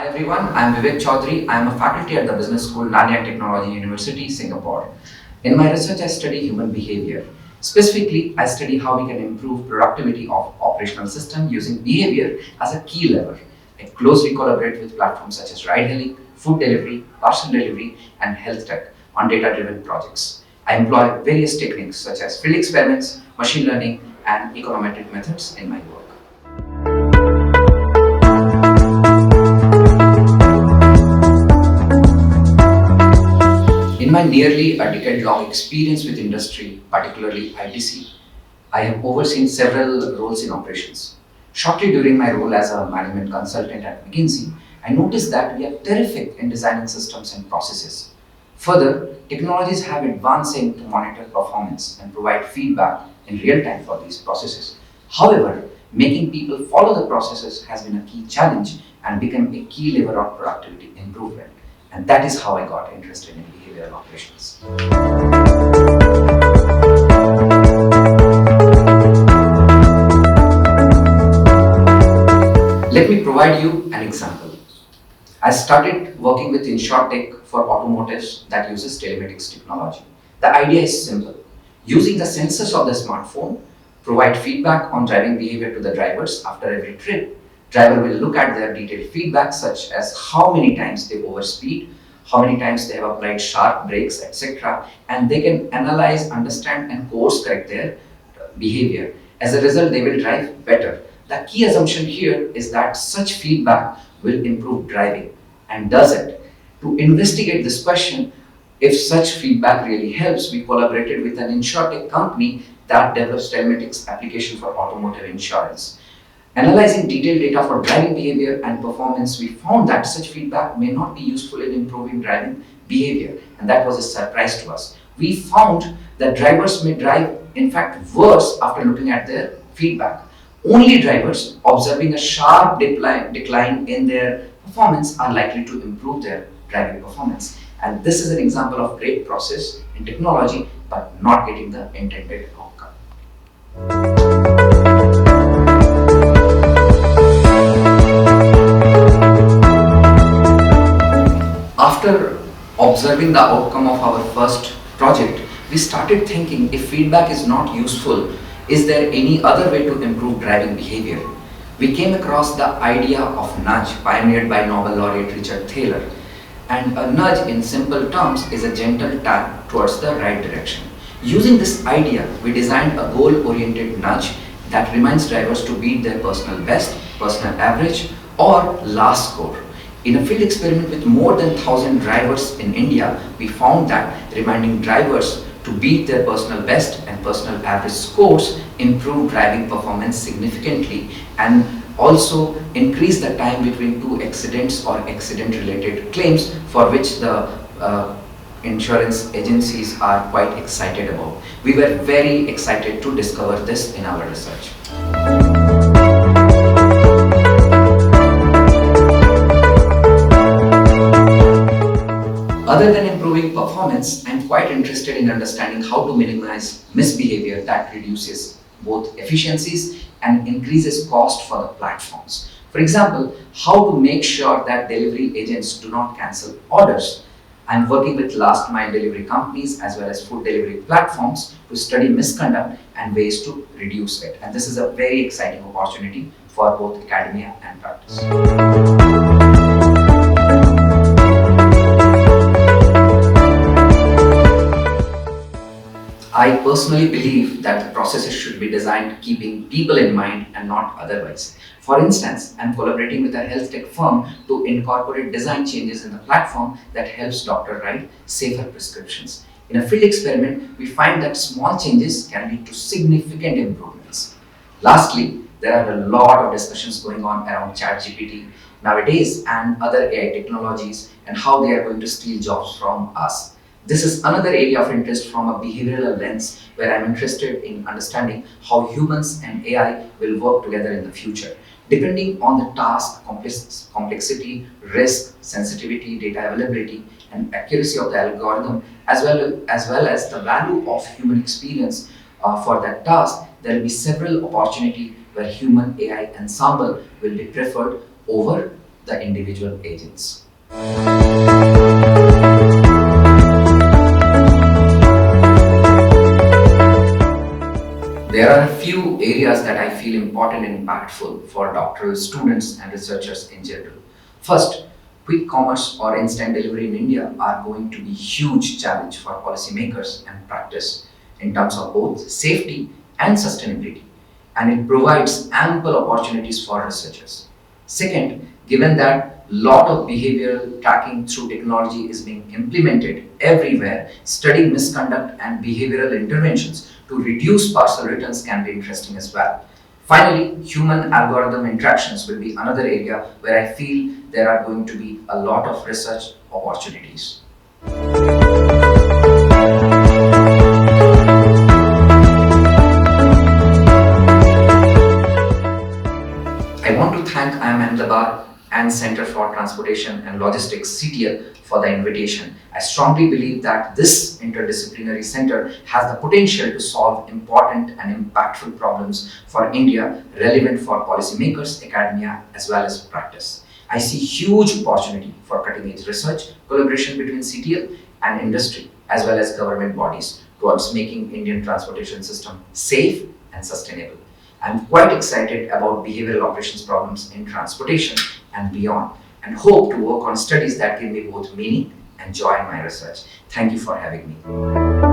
Hi everyone, I am Vivek Choudhary. I am a faculty at the Business School, Nanyang Technological University, Singapore. In my research, I study human behavior. Specifically, I study how we can improve productivity of operational system using behavior as a key lever. I closely collaborate with platforms such as ride-hailing, food delivery, parcel delivery, and health tech on data-driven projects. I employ various techniques such as field experiments, machine learning, and econometric methods in my work. In my nearly a decade-long experience with industry, particularly ITC, I have overseen several roles in operations. Shortly during my role as a management consultant at McKinsey, I noticed that we are terrific in designing systems and processes. Further, technologies have advancing to monitor performance and provide feedback in real time for these processes. However, making people follow the processes has been a key challenge and become a key lever of productivity improvement. And that is how I got interested in behavioral operations. Let me provide you an example. I started working with INSEAD for automotives that uses telematics technology. The idea is simple. Using the sensors of the smartphone, provide feedback on driving behavior to the drivers after every trip. Driver will look at their detailed feedback such as how many times they overspeed, how many times they have applied sharp brakes, etc. And they can analyze, understand and course correct their behavior. As a result, they will drive better. The key assumption here is that such feedback will improve driving. And does it? To investigate this question, if such feedback really helps, we collaborated with an InsurTech company that develops telematics application for automotive insurance. Analyzing detailed data for driving behavior and performance, we found that such feedback may not be useful in improving driving behavior, and that was a surprise to us. We found that drivers may drive, in fact, worse after looking at their feedback. Only drivers observing a sharp decline in their performance are likely to improve their driving performance. And this is an example of great process in technology, but not getting the intended outcome. After observing the outcome of our first project, we started thinking, if feedback is not useful, is there any other way to improve driving behavior? We came across the idea of nudge pioneered by Nobel laureate Richard Thaler. And a nudge in simple terms is a gentle tap towards the right direction. Using this idea, we designed a goal-oriented nudge that reminds drivers to beat their personal best, personal average or last score. In a field experiment with more than 1,000 drivers in India, we found that reminding drivers to beat their personal best and personal average scores improved driving performance significantly and also increase the time between two accidents or accident-related claims, for which the insurance agencies are quite excited about. We were very excited to discover this in our research. Other than improving performance, I'm quite interested in understanding how to minimize misbehavior that reduces both efficiencies and increases cost for the platforms. For example, how to make sure that delivery agents do not cancel orders. I'm working with last mile delivery companies as well as food delivery platforms to study misconduct and ways to reduce it. And this is a very exciting opportunity for both academia and practice. I personally believe that the processes should be designed keeping people in mind and not otherwise. For instance, I'm collaborating with a health tech firm to incorporate design changes in the platform that helps doctors write safer prescriptions. In a field experiment, we find that small changes can lead to significant improvements. Lastly, there are a lot of discussions going on around ChatGPT nowadays and other AI technologies and how they are going to steal jobs from us. This is another area of interest from a behavioral lens, where I'm interested in understanding how humans and AI will work together in the future. Depending on the task, complexity, risk, sensitivity, data availability, and accuracy of the algorithm, as well as the value of human experience for that task, there will be several opportunities where human AI ensemble will be preferred over the individual agents. There are a few areas that I feel important and impactful for doctoral students and researchers in general. First, quick commerce or instant delivery in India are going to be a huge challenge for policymakers and practice in terms of both safety and sustainability, and it provides ample opportunities for researchers. Second, given that lot of behavioral tracking through technology is being implemented everywhere, studying misconduct and behavioral interventions to reduce parcel returns can be interesting as well. Finally, human algorithm interactions will be another area where I feel there are going to be a lot of research opportunities. I want to thank IIM Ahmedabad and Center for Transportation and Logistics CTL for the invitation. I strongly believe that this interdisciplinary center has the potential to solve important and impactful problems for India relevant for policymakers, academia as well as practice. I see huge opportunity for cutting-edge research, collaboration between CTL and industry as well as government bodies towards making Indian transportation system safe and sustainable. I'm quite excited about behavioral operations problems in transportation and beyond, and hope to work on studies that give me both meaning and joy in my research. Thank you for having me.